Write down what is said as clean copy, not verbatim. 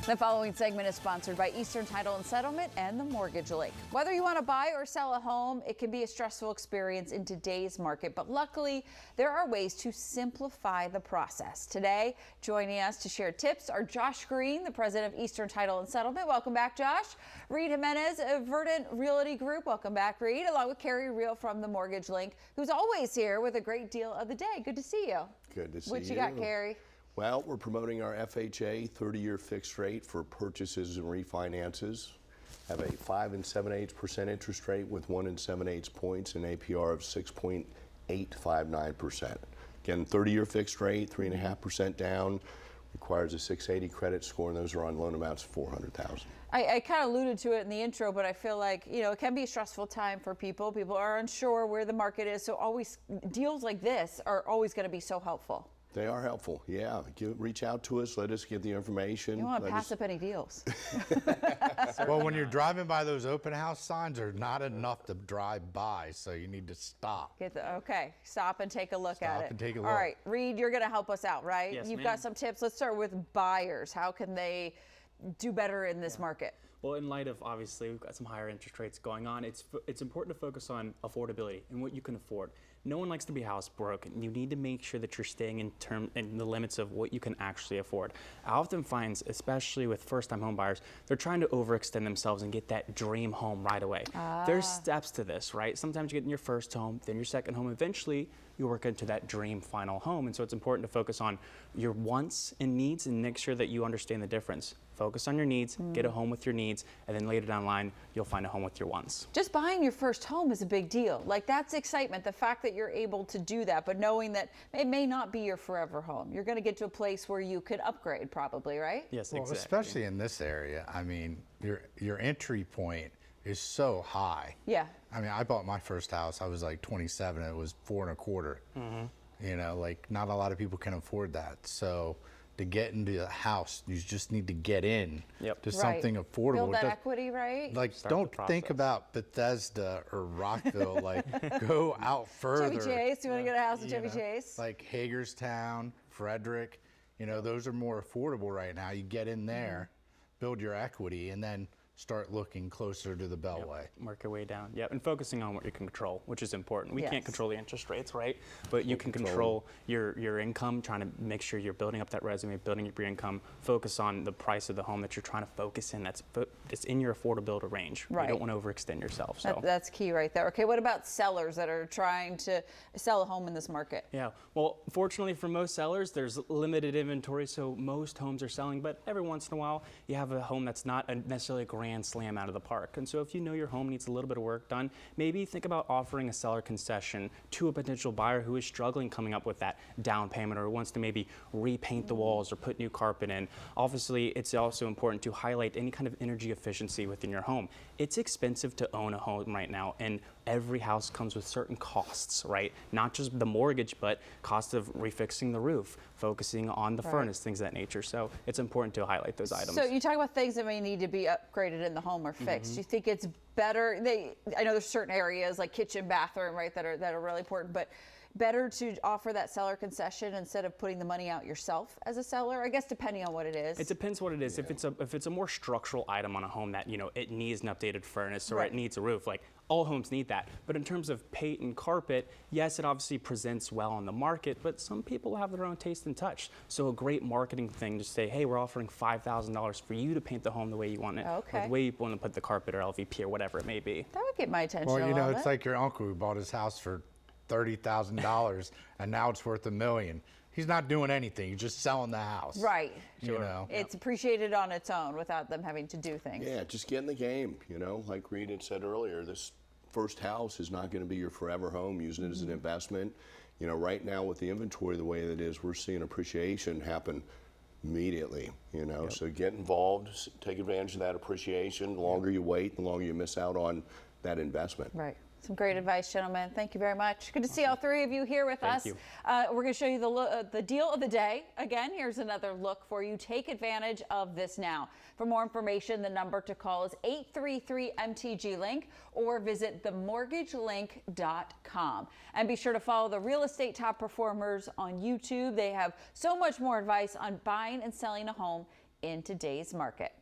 The following segment is sponsored by Eastern Title and Settlement and the Mortgage Link. Whether you want to buy or sell a home, it can be a stressful experience in today's market, but luckily there are ways to simplify the process. Today, joining us to share tips are Josh Green, the president of Eastern Title and Settlement. Welcome back, Josh. Reed Jimenez of Verdant Realty Group. Welcome back, Reed, along with Carrie Reel from the Mortgage Link, who's always here with a great deal of the day. Good to see you. Good to see you. What you got, Carrie? Well, we're promoting our FHA 30-year fixed rate for purchases and refinances. Have a 5 7/8% interest rate with 1 7/8 points and APR of 6.859%. Again, 30-year fixed rate, 3.5% down, requires a 680 credit score, and those are on loan amounts of $400,000. I kind of alluded to it in the intro, but I feel like, it can be a stressful time for people. People are unsure where the market is, so always deals like this are always going to be so helpful. They are helpful, yeah. Reach out to us, let us get the information. You don't want to pass up any deals. Well, when you're driving by, those open house signs are not enough to drive by, so you need to stop. Okay, stop and take a look at it. Stop and take a look. All right, Reed, you're going to help us out, right? Yes, You've ma'am. got some tips. Let's start with buyers. How can they do better in this market? Well, in light of, obviously, we've got some higher interest rates going on, it's important to focus on affordability and what you can afford. No one likes to be house broke, and you need to make sure that you're staying in the limits of what you can actually afford. I often find, especially with first-time home buyers, they're trying to overextend themselves and get that dream home right away. There's steps to this, right? Sometimes you get in your first home, then your second home. Eventually, you work into that dream final home, and so it's important to focus on your wants and needs and make sure that you understand the difference. Focus on your needs, get a home with your needs, and then later down the line, you'll find a home with your wants. Just buying your first home is a big deal. Like, that's excitement, the fact that you're able to do that, but knowing that it may not be your forever home. You're going to get to a place where you could upgrade probably, right? Yes, Well, exactly. especially in this area. I mean, your entry point is so high. Yeah. I mean, I bought my first house, I was like 27, it was 4.25. Like not a lot of people can afford that. So to get into a house, you just need to get in to something affordable. Build that equity, right? Like, Start don't the think process. about Bethesda or Rockville. Like, go out further. Chevy Chase, you want to get a house in Chevy Chase? Like Hagerstown, Frederick, those are more affordable right now. You get in there, build your equity, and then start looking closer to the Beltway. Work your way down. Yep, and focusing on what you can control, which is important. We Yes. can't control the interest rates, right? But you can control your income, trying to make sure you're building up that resume, building up your income. Focus on the price of the home that you're trying to focus in. That's in your affordability range. Right. You don't want to overextend yourself. So. That's key right there. Okay, what about sellers that are trying to sell a home in this market? Yeah, well, fortunately for most sellers, there's limited inventory, so most homes are selling, but every once in a while, you have a home that's not necessarily a grand slam out of the park. And so if you know your home needs a little bit of work done, maybe think about offering a seller concession to a potential buyer who is struggling coming up with that down payment or wants to maybe repaint the walls or put new carpet in. Obviously, it's also important to highlight any kind of energy efficiency within your home. It's expensive to own a home right now, and every house comes with certain costs, right? Not just the mortgage, but cost of refixing the roof, focusing on the furnace, things of that nature. So it's important to highlight those items. So you talk about things that may need to be upgraded in the home or fixed. Do you think it's better? I know there's certain areas like kitchen, bathroom, right, that are really important, but better to offer that seller concession instead of putting the money out yourself as a seller? I guess depending on what it is. It depends what it is. If it's a more structural item on a home that it needs an updated furnace or it needs a roof, like all homes need that. But in terms of paint and carpet, yes, it obviously presents well on the market, but some people have their own taste and touch. So a great marketing thing to say, hey, we're offering $5,000 for you to paint the home the way you want it, or the way you want to put the carpet or LVP or whatever it may be. That would get my attention Well, a little it's bit. like your uncle who bought his house for $30,000 and now it's worth $1 million. He's not doing anything. He's just selling the house. Right. It's It's appreciated on its own without them having to do things. Yeah, just get in the game, like Reed had said earlier, this first house is not going to be your forever home. Using it as an investment. Right now with the inventory the way that it is, we're seeing appreciation happen immediately, so get involved, take advantage of that appreciation. The longer you wait, the longer you miss out on that investment. Right. Some great advice, gentlemen. Thank you very much. Good to see all three of you here with us. you. We're going to show you the deal of the day. Again, here's another look for you. Take advantage of this now. For more information, the number to call is 833-MTG-LINK or visit themortgagelink.com. And be sure to follow the Real Estate Top Performers on YouTube. They have so much more advice on buying and selling a home in today's market.